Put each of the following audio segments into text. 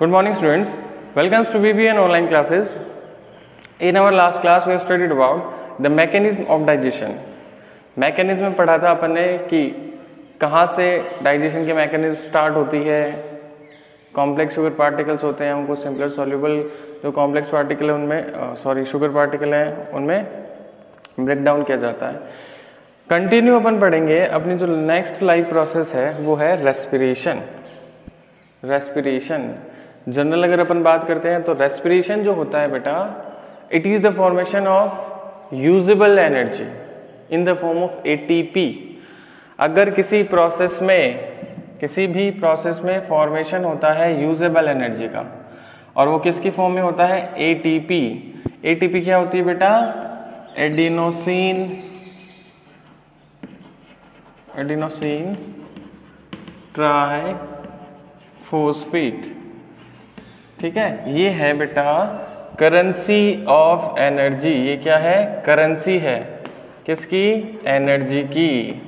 Good morning students, welcome to BBN online classes. In our last class we have studied about the mechanism of digestion. Mechanism में पढ़ा था अपन ने कि कहाँ से डाइजेशन की मैकेनिज्म स्टार्ट होती है, कॉम्प्लेक्स शुगर पार्टिकल्स होते हैं, उनको सिंपलर सॉल्युबल जो कॉम्प्लेक्स पार्टिकल है उनमें शुगर पार्टिकल हैं उनमें ब्रेक डाउन किया जाता है. कंटिन्यू अपन पढ़ेंगे. अपनी जो नेक्स्ट लाइफ प्रोसेस है वो है रेस्पिरेशन. रेस्पिरेशन जनरल अगर अपन बात करते हैं तो रेस्पिरेशन जो होता है बेटा, it is the formation of usable energy in the form of ATP. अगर किसी भी प्रोसेस में फॉर्मेशन होता है यूजेबल एनर्जी का और वो किसकी फॉर्म में होता है, एटीपी. एटीपी क्या होती है बेटा, एडिनोसिन ट्राइफॉस्फेट. ठीक है, ये है बेटा करेंसी ऑफ एनर्जी. ये क्या है, करेंसी है किसकी, एनर्जी की.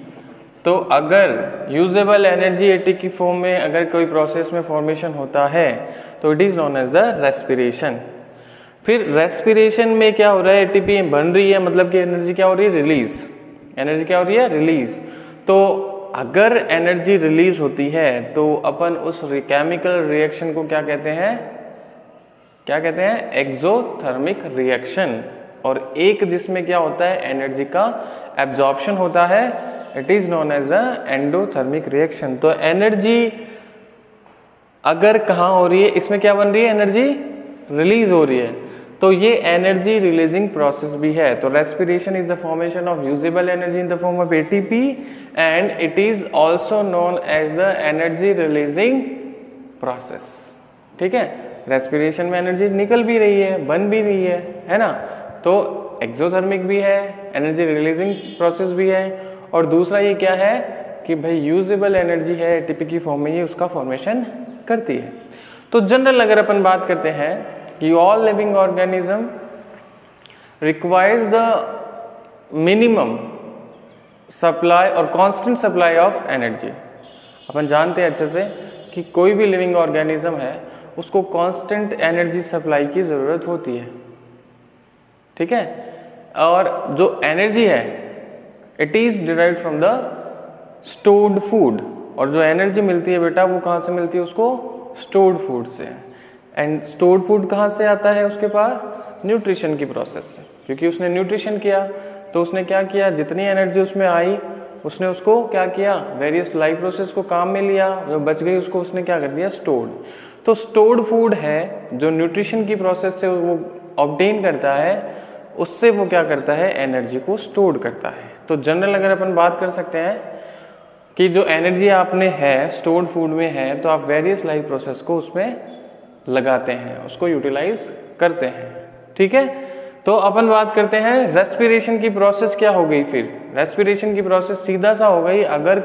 तो अगर यूजेबल एनर्जी एटी की फॉर्म में अगर कोई प्रोसेस में फॉर्मेशन होता है तो it is known as the respiration. फिर रेस्पिरेशन में क्या हो रहा है, एटीपी बन रही है, मतलब कि एनर्जी क्या हो रही है, रिलीज. एनर्जी क्या हो रही है, रिलीज. तो अगर एनर्जी रिलीज होती है तो अपन उस केमिकल रिएक्शन को क्या कहते हैं, एक्सोथर्मिक रिएक्शन. और एक जिसमें क्या होता है, एनर्जी का एब्जॉर्प्शन होता है, it is known as the endothermic reaction. तो एनर्जी अगर कहाँ हो रही है, इसमें क्या बन रही है, एनर्जी रिलीज हो रही है, तो ये एनर्जी रिलीजिंग प्रोसेस भी है. तो respiration is the formation of usable energy in the form of ATP and it is also known as the energy releasing process. ठीक है, रेस्पिरेशन में एनर्जी निकल भी रही है, बन भी रही है ना. तो एक्सोथर्मिक भी है, एनर्जी रिलीजिंग प्रोसेस भी है. और दूसरा ये क्या है कि भाई यूजेबल एनर्जी है एटीपी की फॉर्म में, ये उसका फॉर्मेशन करती है. तो जनरल अगर अपन बात करते हैं कि all living organism requires the minimum supply और कांस्टेंट सप्लाई ऑफ एनर्जी. अपन जानते हैं अच्छे से कि कोई भी लिविंग ऑर्गेनिज्म है उसको कांस्टेंट एनर्जी सप्लाई की जरूरत होती है. ठीक है, और जो एनर्जी है it is derived from the stored food. और जो एनर्जी मिलती है बेटा वो कहाँ से मिलती है, उसको स्टोर्ड फूड से. एंड स्टोर्ड फूड कहाँ से आता है उसके पास, न्यूट्रिशन की प्रोसेस से. क्योंकि उसने न्यूट्रिशन किया तो उसने क्या किया, जितनी एनर्जी उसमें आई उसने उसको क्या किया, वेरियस लाइफ प्रोसेस को काम में लिया, जो बच गई उसको उसने क्या कर दिया, स्टोर्ड. तो स्टोर्ड फूड है जो न्यूट्रिशन की प्रोसेस से वो ऑब्टेन करता है, उससे वो क्या करता है, एनर्जी को स्टोर्ड करता है. तो जनरल अगर अपन बात कर सकते हैं कि जो एनर्जी आपने है स्टोर्ड फूड में है, तो आप वेरियस लाइफ प्रोसेस को उसमें लगाते हैं, उसको यूटिलाइज करते हैं. ठीक है, तो अपन बात करते हैं रेस्पिरेशन की प्रोसेस क्या हो गई. फिर रेस्पिरेशन की प्रोसेस सीधा सा हो गई, अगर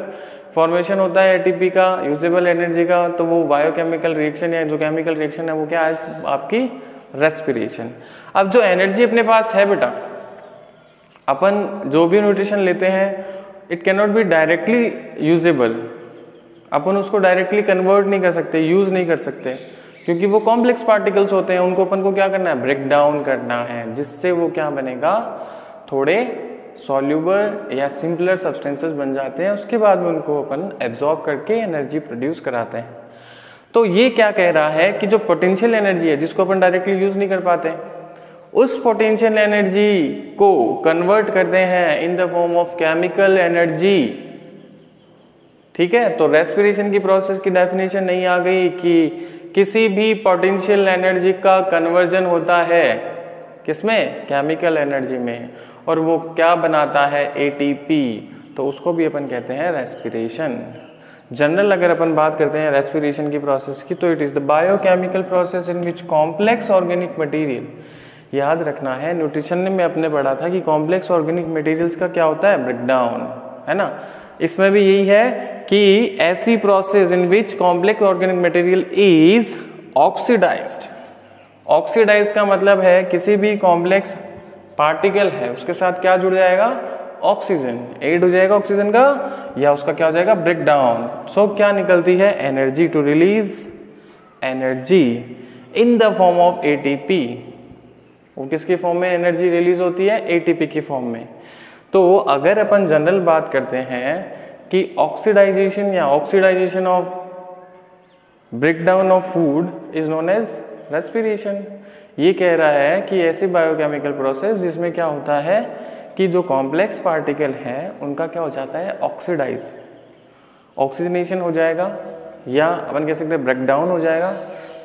फॉर्मेशन होता है एटीपी का, यूजेबल एनर्जी का, तो वो बायोकेमिकल रिएक्शन या जो केमिकल रिएक्शन है वो क्या है, आपकी रेस्पिरेशन. अब जो एनर्जी अपने पास है बेटा, अपन जो भी न्यूट्रिशन लेते हैं it can not be directly usable. अपन उसको डायरेक्टली कन्वर्ट नहीं कर सकते, यूज नहीं कर सकते, क्योंकि वो कॉम्प्लेक्स पार्टिकल्स होते हैं, उनको अपन को क्या करना है, ब्रेक डाउन करना है, जिससे वो क्या बनेगा, थोड़े सॉल्यूबल या सिंपलर सब्सटेंसेस बन जाते हैं. उसके बाद में उनको अपन एब्जॉर्ब करके एनर्जी प्रोड्यूस कराते हैं. तो ये क्या कह रहा है कि जो पोटेंशियल एनर्जी है जिसको अपन डायरेक्टली यूज नहीं कर पाते, उस पोटेंशियल एनर्जी को कन्वर्ट करते हैं इन the form of chemical energy. ठीक है, तो रेस्पिरेशन की प्रोसेस की डेफिनेशन नहीं आ गई कि किसी भी पोटेंशियल एनर्जी का कन्वर्जन होता है किसमें, केमिकल एनर्जी में, और वो क्या बनाता है, एटीपी. तो उसको भी अपन कहते हैं रेस्पिरेशन. जनरल अगर अपन बात करते हैं रेस्पिरेशन की प्रोसेस की, तो it is the biochemical process in which complex organic material. याद रखना है, न्यूट्रिशन में अपने पढ़ा था कि कॉम्प्लेक्स ऑर्गेनिक मटेरियल्स का क्या होता है, ब्रेकडाउन, है ना. इसमें भी यही है कि ऐसी process in which complex organic material is oxidised. Oxidise का मतलब है किसी भी कॉम्प्लेक्स पार्टिकल है उसके साथ क्या जुड़ जाएगा, ऑक्सीजन, एड हो जाएगा ऑक्सीजन का, या उसका क्या हो जाएगा, ब्रेक डाउन. सो क्या निकलती है, energy to release energy in the form of ATP. वो किसके फॉर्म में एनर्जी रिलीज होती है? एटीपी की फॉर्म में। तो अगर अपन जनरल बात करते हैं कि oxidisation of breakdown of food is known as respiration. ये कह रहा है कि ऐसे बायोकेमिकल प्रोसेस जिसमें क्या होता है कि जो कॉम्प्लेक्स पार्टिकल है उनका क्या हो जाता है? ऑक्सीडाइज, ऑक्सीजनेशन हो जाएगा, या अपन कह सकते हैं ब्रेकडाउन हो जाएगा।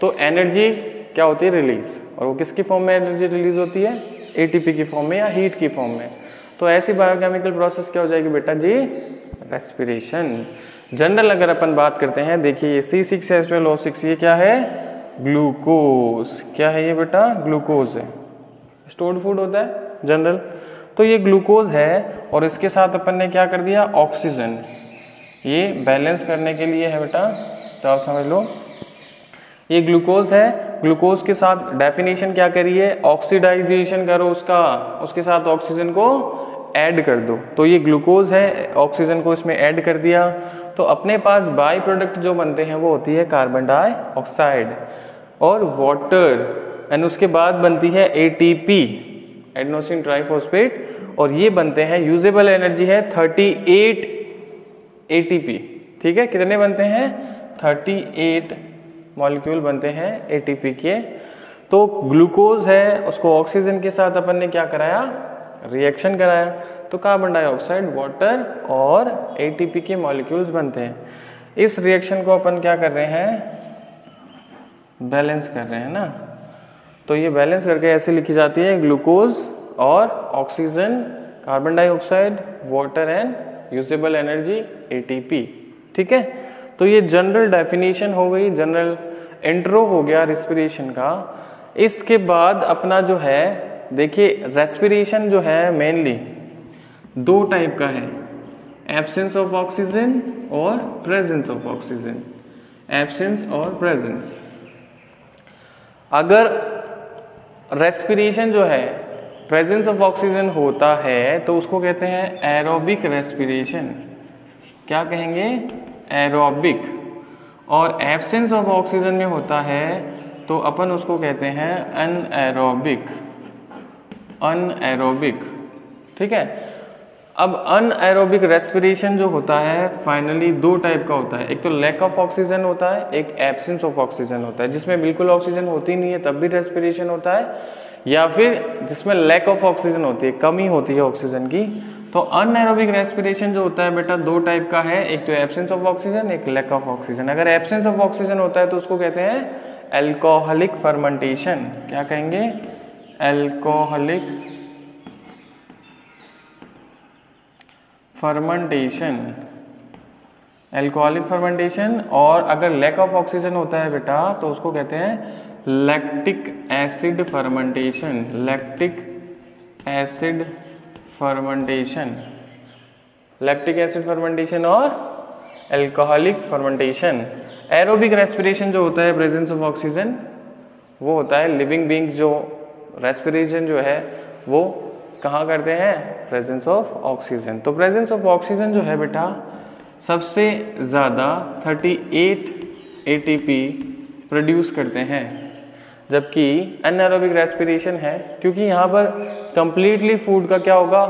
तो एनर्जी क्या होती है? रिलीज। और वो किसकी फॉर्म में एनर्जी रिलीज होती है? एटीपी की फॉर्म में या हीट की फॉर्म में। तो ऐसी बायोकेमिकल प्रोसेस क्या हो जाएगी बेटा जी? रेस्पिरेशन। जनरल अगर अपन बात करते हैं, देखिए ये C6H12O6 ये क्या है? ग्लूकोज। क्या है ये बेटा? ग्लूकोज है। स्टोर्ड फूड होता है जनरल। तो ये ग्लूकोज है और इसके साथ अपन ने क्या कर दिया? ऑक्सीजन। ये बैलेंस करने के लिए है बेटा, तो आप समझ लो ये ग्लूकोज है। ग्लूकोज के साथ डेफिनेशन क्या करिए? ऑक्सीडाइजेशन करो उसका, उसके साथ ऑक्सीजन को ऐड कर दो। तो ये ग्लूकोज है, ऑक्सीजन को इसमें ऐड कर दिया, तो अपने पास बाई प्रोडक्ट जो बनते हैं वो होती है कार्बन डाइऑक्साइड और वाटर, एंड उसके बाद बनती है एटीपी, एडेनोसिन ट्राइफॉस्फेट, और ये बनते हैं, यूजेबल एनर्जी है 38 एटीपी। ठीक है, कितने बनते हैं? 38 मॉलिक्यूल बनते हैं एटीपी के। तो ग्लूकोज है, उसको ऑक्सीजन के साथ अपन ने क्या कराया? रिएक्शन कराया, तो कार्बन डाइऑक्साइड, वाटर और एटीपी के मॉलिक्यूल्स बनते हैं। इस रिएक्शन को अपन क्या कर रहे हैं? बैलेंस कर रहे हैं ना। तो ये बैलेंस करके ऐसे लिखी जाती है ग्लूकोज और oxygen, carbon dioxide, water and usable energy ATP. ठीक है, तो ये जनरल डेफिनेशन हो गई, जनरल इंट्रो हो गया रेस्पिरेशन का। इसके बाद अपना जो है, देखिए रेस्पिरेशन जो है मेनली दो टाइप का है, एब्सेंस ऑफ ऑक्सीजन और प्रेजेंस ऑफ ऑक्सीजन। एब्सेंस और प्रेजेंस। अगर रेस्पिरेशन जो है प्रेजेंस ऑफ ऑक्सीजन होता है तो उसको कहते हैं एरोबिक रेस्पिरेशन। क्या कहेंगे? एरोबिक। और एब्सेंस ऑफ ऑक्सीजन में होता है तो अपन उसको कहते हैं अनएरोबिक। अनएरोबिक। ठीक है, अब अनएरोबिक रेस्पिरेशन जो होता है फाइनली दो टाइप का होता है। एक तो लैक ऑफ ऑक्सीजन होता है, एक एब्सेंस ऑफ ऑक्सीजन होता है, जिसमें बिल्कुल ऑक्सीजन होती नहीं है तब भी रेस्पिरेशन होता है, या फिर जिसमें लैक ऑफ ऑक्सीजन होती है, कमी होती है ऑक्सीजन की। तो अनएरोबिक रेस्पिरेशन जो होता है बेटा दो टाइप का है, एक तो एब्सेंस ऑफ ऑक्सीजन, एक लैक ऑफ ऑक्सीजन। अगर एब्सेंस ऑफ ऑक्सीजन होता है तो उसको कहते हैं एल्कोहलिक फर्मेंटेशन। क्या कहेंगे? Alcoholic fermentation. Alcoholic fermentation. और अगर लैक ऑफ ऑक्सीजन होता है बेटा तो उसको कहते हैं lactic acid fermentation. Lactic acid fermentation. Lactic acid fermentation और एल्कोहलिक फर्मेंटेशन। एरोबिक रेस्पिरेशन जो होता है प्रेजेंस ऑफ ऑक्सीजन, वो होता है लिविंग बींग्स जो रेस्पिरेशन जो है वो कहाँ करते हैं? Presence of oxygen. तो प्रेजेंस ऑफ ऑक्सीजन जो है बेटा सबसे ज़्यादा 38 एटीपी प्रोड्यूस करते हैं, जबकि अनएरोबिक रेस्पिरेशन है क्योंकि यहाँ पर कंप्लीटली फूड का क्या होगा?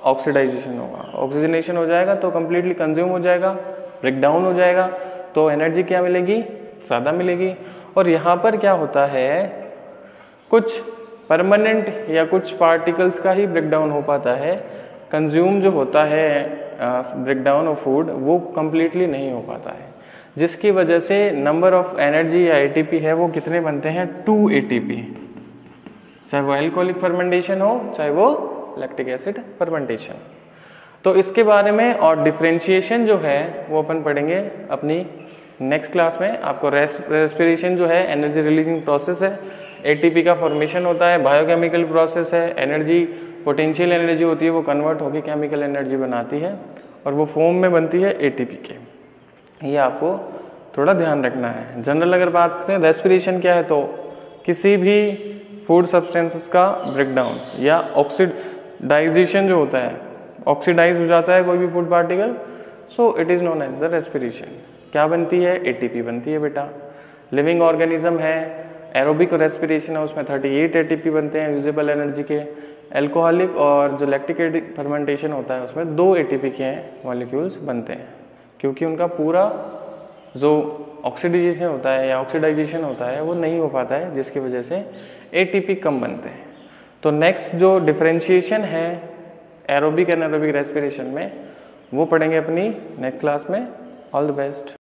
ऑक्सीडाइजेशन होगा, ऑक्सीजनेशन हो जाएगा, तो कंप्लीटली कंज्यूम हो जाएगा, ब्रेकडाउन हो जाएगा, तो एनर्जी क्या मिलेगी? ज़्यादा मिलेगी। और यहाँ पर क्या होता है, कुछ परमानेंट या कुछ पार्टिकल्स का ही ब्रेकडाउन हो पाता है। कंज्यूम जो होता है ब्रेकडाउन ऑफ फूड वो कंप्लीटली नहीं हो पाता है, जिसकी वजह से नंबर ऑफ एनर्जी या एटीपी है वो कितने बनते हैं? 2 एटीपी, चाहे वो एल्कोहलिक फर्मेंटेशन हो चाहे वो लैक्टिक एसिड फर्मेंटेशन। तो इसके बारे में और डिफरेंशिएशन जो है वो अपन पढ़ेंगे अपनी नेक्स्ट क्लास में। आपको रेस्पिरेशन जो है एनर्जी रिलीजिंग प्रोसेस है, एटीपी का फॉर्मेशन होता है, बायोकेमिकल प्रोसेस है, एनर्जी पोटेंशियल एनर्जी होती है वो कन्वर्ट होकर केमिकल एनर्जी बनाती है और वो फॉर्म में बनती है एटीपी के। ये आपको थोड़ा ध्यान रखना है। जनरल अगर बात करें रेस्पिरेशन क्या है तो किसी भी फूड सब्सटेंसेस का ब्रेकडाउन या ऑक्सीडाइजेशन जो होता है, ऑक्सीडाइज हो जाता है कोई भी food particle, so it is known as the respiration. क्या बनती है? एटीपी बनती है बेटा। लिविंग ऑर्गेनिज्म है, एरोबिक रेस्पिरेशन है, उसमें 38 एटीपी बनते हैं यूजेबल एनर्जी के। एल्कोहलिक और जो लैक्टिक फर्मेंटेशन होता है उसमें 2 एटीपी के मॉलिक्यूल्स बनते हैं, क्योंकि उनका पूरा जो ऑक्सीडाइजेशन होता है या ऑक्सीडाइजेशन होता है वो नहीं हो पाता है, जिसकी वजह से एटीपी कम बनते हैं। तो नेक्स्ट जो डिफरेंशिएशन है एरोबिक एंड एरोबिक रेस्पिरेशन में वो पढ़ेंगे अपनी नेक्स्ट क्लास में। All the best.